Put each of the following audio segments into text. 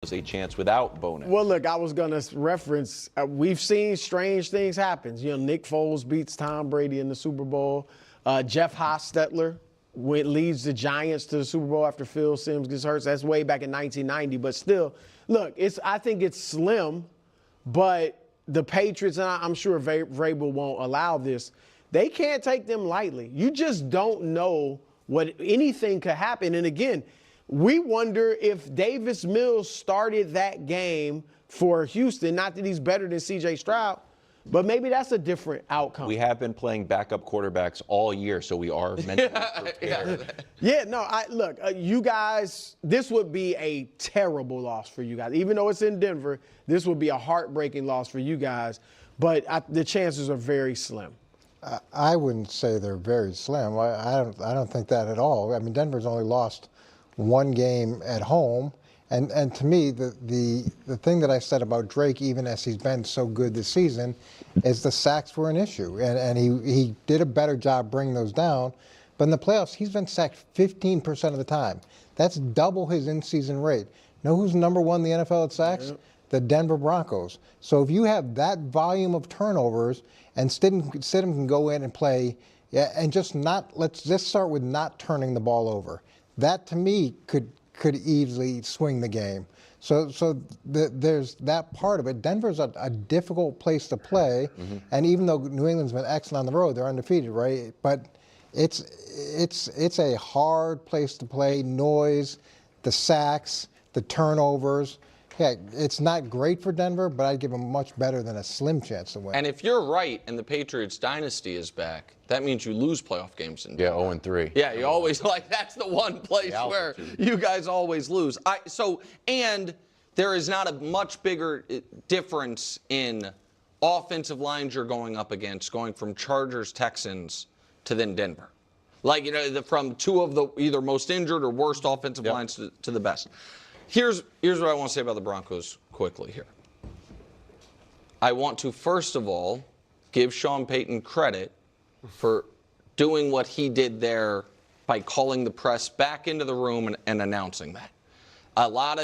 Broncos a chance without Bo Nix? Well, look, I was going to reference, we've seen strange things happen. You know, Nick Foles beats Tom Brady in the Super Bowl. Jeff Hostetler leads the Giants to the Super Bowl after Phil Simms gets hurt. So that's way back in 1990. But still, look, I think it's slim, but the Patriots, and I'm sure Vrabel won't allow this, they can't take them lightly. You just don't know what anything could happen. And again, we wonder if Davis Mills started that game for Houston, not that he's better than C.J. Stroud, but maybe that's a different outcome. We have been playing backup quarterbacks all year, so we are mentally prepared. Yeah, no, look, you guys, this would be a terrible loss for you guys. Even though it's in Denver, this would be a heartbreaking loss for you guys, but the chances are very slim. I wouldn't say they're very slim. I don't think that at all. I mean, Denver's only lost one game at home, and to me, the thing that I said about Drake, even as he's been so good this season, is the sacks were an issue, and he did a better job bringing those down. But in the playoffs, he's been sacked 15% of the time. That's double his in-season rate. Know who's number one in the NFL at sacks? Yep. The Denver Broncos. So if you have that volume of turnovers, and Stidham can go in and play, and let's just start with not turning the ball over. That to me could easily swing the game. So there's that part of it. Denver's a difficult place to play, and even though New England's been excellent on the road, they're undefeated, right? But it's a hard place to play. Noise, the sacks, the turnovers. Yeah, it's not great for Denver, but I'd give them much better than a slim chance to win. And if you're right and the Patriots dynasty is back, that means you lose playoff games in Denver. Yeah, 0-3. Yeah, you always, that's the one place where you guys always lose. And there is not a much bigger difference in offensive lines you're going up against, going from Chargers, Texans to then Denver. Like, from two of the either most injured or worst offensive lines to the best. Here's what I want to say about the Broncos quickly here. I want to, first of all, give Sean Payton credit for doing what he did there by calling the press back into the room and announcing that. A lot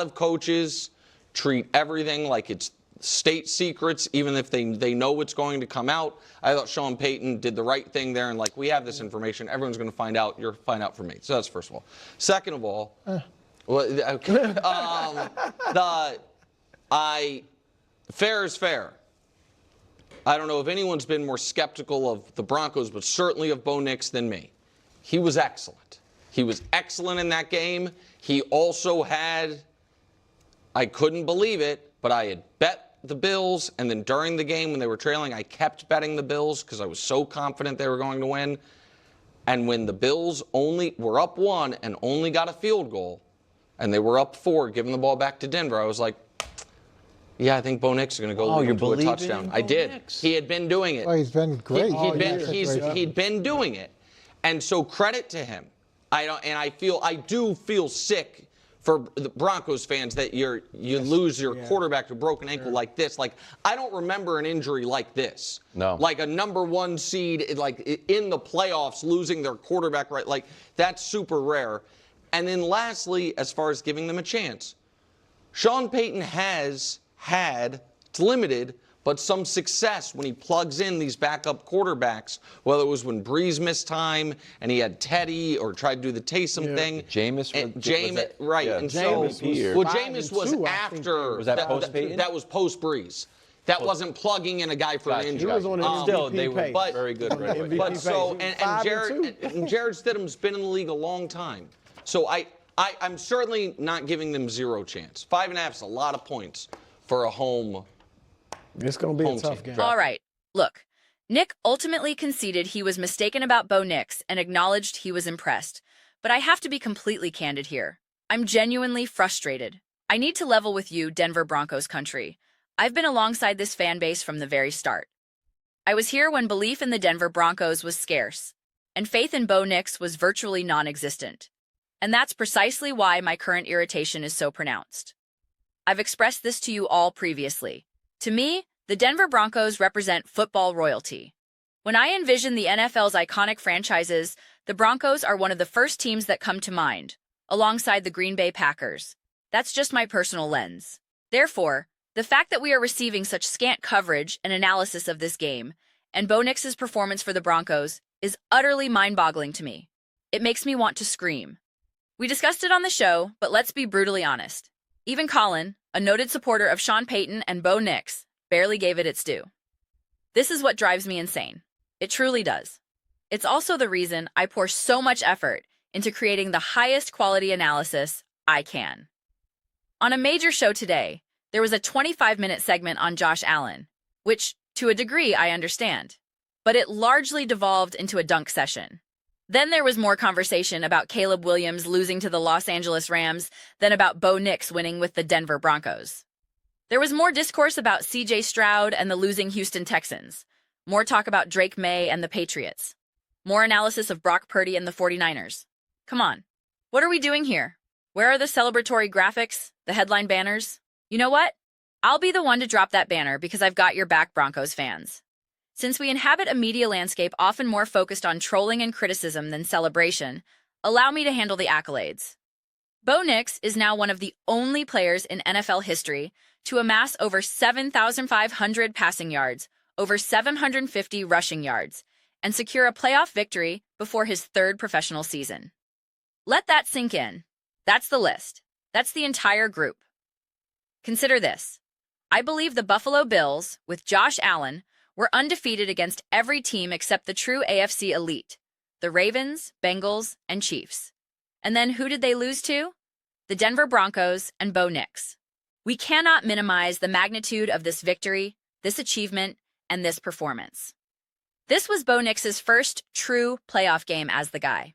of coaches treat everything like it's state secrets, even if they know what's going to come out. I thought Sean Payton did the right thing there, and like, we have this information, everyone's going to find out. You'll find out from me. So that's first of all. Second of all. Well, okay. Fair is fair. I don't know if anyone's been more skeptical of the Broncos, but certainly of Bo Nix than me. He was excellent. He was excellent in that game. He also had, I couldn't believe it, but I had bet the Bills, and then during the game when they were trailing, I kept betting the Bills because I was so confident they were going to win. And when the Bills were up 1 and only got a field goal, and they were up 4, giving the ball back to Denver, I was like, yeah, I think Bo Nix is going to go lead to a touchdown. I did. Nix? He had been doing it. Oh, he's been great. He'd been doing it. And so credit to him. I do feel sick for the Broncos fans that you lose your quarterback to a broken ankle like this. Like, I don't remember an injury like this. No. Like a number 1 seed, like in the playoffs, losing their quarterback, right? Like, that's super rare. And then lastly, as far as giving them a chance, Sean Payton has had, it's limited, but some success when he plugs in these backup quarterbacks, whether it was when Breeze missed time and he had Teddy or tried to do the Taysom thing. Jameis, right. Yeah, and Jameis was after. Was that post-Payton? That was post-Breeze. That wasn't plugging in a guy for an injury. He was on an Still, MVP they were pace. very good right away. But so, and Jared Stidham's been in the league a long time. So I'm certainly not giving them 0 chance. 5.5 is a lot of points for a home. It's going to be a tough game. All right. Look, Nick ultimately conceded he was mistaken about Bo Nix and acknowledged he was impressed. But I have to be completely candid here. I'm genuinely frustrated. I need to level with you, Denver Broncos country. I've been alongside this fan base from the very start. I was here when belief in the Denver Broncos was scarce, and faith in Bo Nix was virtually non-existent. And that's precisely why my current irritation is so pronounced. I've expressed this to you all previously. To me, the Denver Broncos represent football royalty. When I envision the NFL's iconic franchises, the Broncos are one of the first teams that come to mind, alongside the Green Bay Packers. That's just my personal lens. Therefore, the fact that we are receiving such scant coverage and analysis of this game, and Bo Nix's performance for the Broncos, is utterly mind-boggling to me. It makes me want to scream. We discussed it on the show, but let's be brutally honest. Even Colin, a noted supporter of Sean Payton and Bo Nix, barely gave it its due. This is what drives me insane. It truly does. It's also the reason I pour so much effort into creating the highest quality analysis I can. On a major show today, there was a 25-minute segment on Josh Allen, which, to a degree, I understand, but it largely devolved into a dunk session. Then there was more conversation about Caleb Williams losing to the Los Angeles Rams than about Bo Nix winning with the Denver Broncos. There was more discourse about C.J. Stroud and the losing Houston Texans, more talk about Drake May and the Patriots, more analysis of Brock Purdy and the 49ers. Come on, what are we doing here? Where are the celebratory graphics, the headline banners? You know what? I'll be the one to drop that banner because I've got your back, Broncos fans. Since we inhabit a media landscape often more focused on trolling and criticism than celebration, allow me to handle the accolades. Bo Nix is now one of the only players in NFL history to amass over 7,500 passing yards, over 750 rushing yards, and secure a playoff victory before his third professional season. Let that sink in. That's the list. That's the entire group. Consider this. I believe the Buffalo Bills, with Josh Allen, were undefeated against every team except the true AFC elite, the Ravens, Bengals, and Chiefs. And then who did they lose to? The Denver Broncos and Bo Nix. We cannot minimize the magnitude of this victory, this achievement, and this performance. This was Bo Nix's first true playoff game as the guy.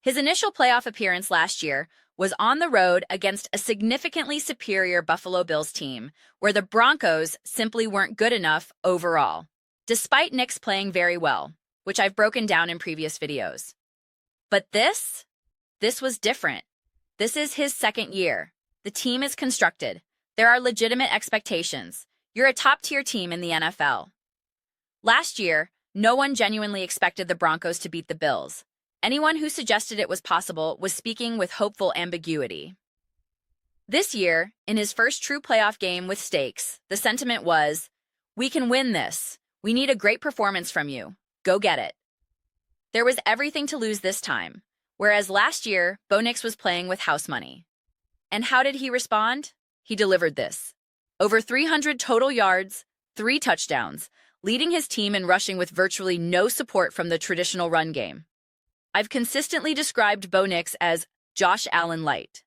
His initial playoff appearance last year was on the road against a significantly superior Buffalo Bills team, where the Broncos simply weren't good enough overall, despite Nix playing very well, which I've broken down in previous videos. But this was different. This is his second year. The team is constructed. There are legitimate expectations. You're a top-tier team in the NFL. Last year, no one genuinely expected the Broncos to beat the Bills. Anyone who suggested it was possible was speaking with hopeful ambiguity. This year, in his first true playoff game with stakes, the sentiment was, "We can win this. We need a great performance from you. Go get it." There was everything to lose this time, whereas last year, Bo Nix was playing with house money. And how did he respond? He delivered this. Over 300 total yards, 3 touchdowns, leading his team in rushing with virtually no support from the traditional run game. I've consistently described Bo Nix as Josh Allen light,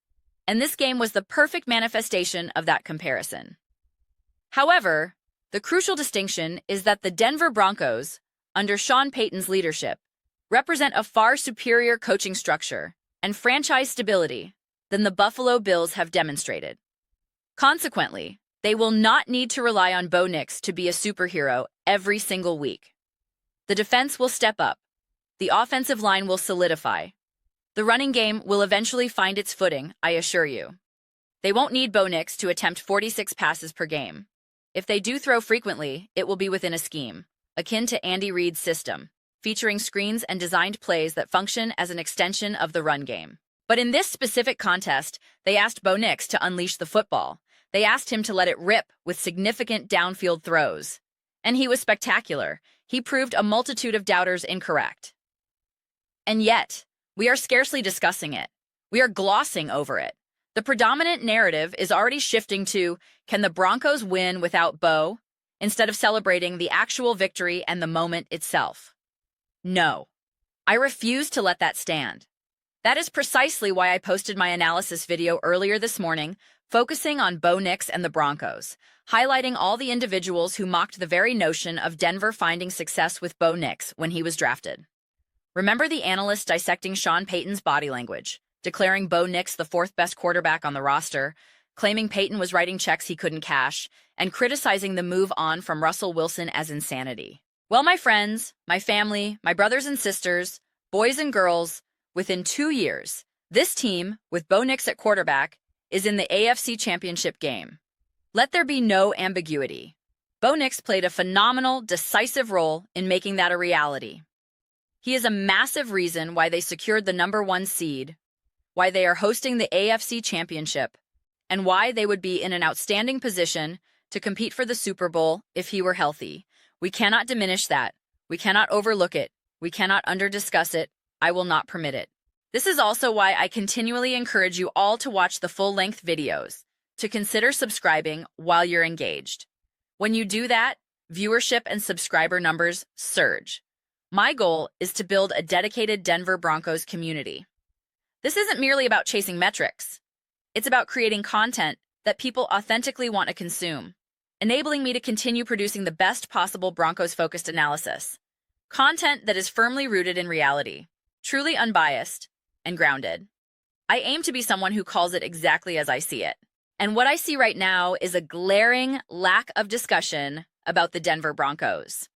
and this game was the perfect manifestation of that comparison. However, the crucial distinction is that the Denver Broncos, under Sean Payton's leadership, represent a far superior coaching structure and franchise stability than the Buffalo Bills have demonstrated. Consequently, they will not need to rely on Bo Nix to be a superhero every single week. The defense will step up. The offensive line will solidify. The running game will eventually find its footing, I assure you. They won't need Bo Nix to attempt 46 passes per game. If they do throw frequently, it will be within a scheme, akin to Andy Reid's system, featuring screens and designed plays that function as an extension of the run game. But in this specific contest, they asked Bo Nix to unleash the football. They asked him to let it rip with significant downfield throws. And he was spectacular. He proved a multitude of doubters incorrect. And yet, we are scarcely discussing it. We are glossing over it. The predominant narrative is already shifting to, can the Broncos win without Bo, instead of celebrating the actual victory and the moment itself? No. I refuse to let that stand. That is precisely why I posted my analysis video earlier this morning, focusing on Bo Nix and the Broncos, highlighting all the individuals who mocked the very notion of Denver finding success with Bo Nix when he was drafted. Remember the analysts dissecting Sean Payton's body language, declaring Bo Nix the 4th best quarterback on the roster, claiming Payton was writing checks he couldn't cash, and criticizing the move on from Russell Wilson as insanity. Well, my friends, my family, my brothers and sisters, boys and girls, within 2 years, this team, with Bo Nix at quarterback, is in the AFC Championship game. Let there be no ambiguity. Bo Nix played a phenomenal, decisive role in making that a reality. He is a massive reason why they secured the #1 seed, why they are hosting the AFC Championship, and why they would be in an outstanding position to compete for the Super Bowl if he were healthy. We cannot diminish that. We cannot overlook it. We cannot under-discuss it. I will not permit it. This is also why I continually encourage you all to watch the full-length videos, to consider subscribing while you're engaged. When you do that, viewership and subscriber numbers surge. My goal is to build a dedicated Denver Broncos community. This isn't merely about chasing metrics. It's about creating content that people authentically want to consume, enabling me to continue producing the best possible Broncos-focused analysis. Content that is firmly rooted in reality, truly unbiased, and grounded. I aim to be someone who calls it exactly as I see it. And what I see right now is a glaring lack of discussion about the Denver Broncos.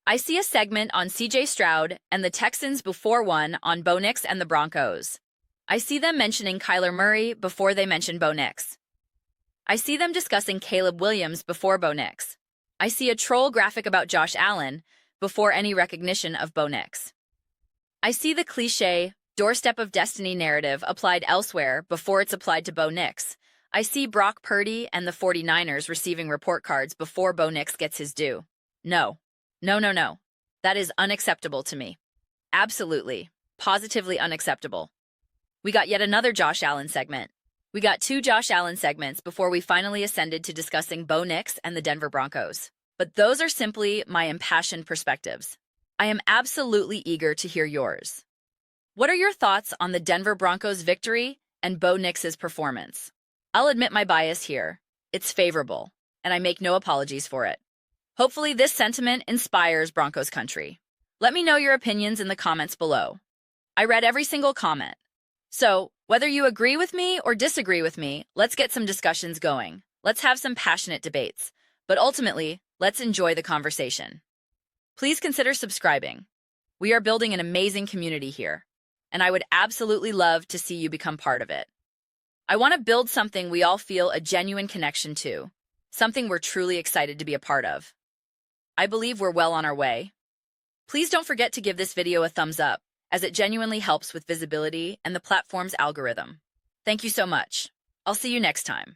I see a segment on CJ Stroud and the Texans before one on Bo Nix and the Broncos. I see them mentioning Kyler Murray before they mention Bo Nix. I see them discussing Caleb Williams before Bo Nix. I see a troll graphic about Josh Allen before any recognition of Bo Nix. I see the cliché doorstep of destiny narrative applied elsewhere before it's applied to Bo Nix. I see Brock Purdy and the 49ers receiving report cards before Bo Nix gets his due. No. That is unacceptable to me. Absolutely, positively unacceptable. We got yet another Josh Allen segment. We got 2 Josh Allen segments before we finally ascended to discussing Bo Nix and the Denver Broncos. But those are simply my impassioned perspectives. I am absolutely eager to hear yours. What are your thoughts on the Denver Broncos' victory and Bo Nix's performance? I'll admit my bias here. It's favorable, and I make no apologies for it. Hopefully this sentiment inspires Broncos country. Let me know your opinions in the comments below. I read every single comment. So, whether you agree with me or disagree with me, let's get some discussions going. Let's have some passionate debates. But ultimately, let's enjoy the conversation. Please consider subscribing. We are building an amazing community here, and I would absolutely love to see you become part of it. I want to build something we all feel a genuine connection to, something we're truly excited to be a part of. I believe we're well on our way. Please don't forget to give this video a thumbs up, as it genuinely helps with visibility and the platform's algorithm. Thank you so much. I'll see you next time.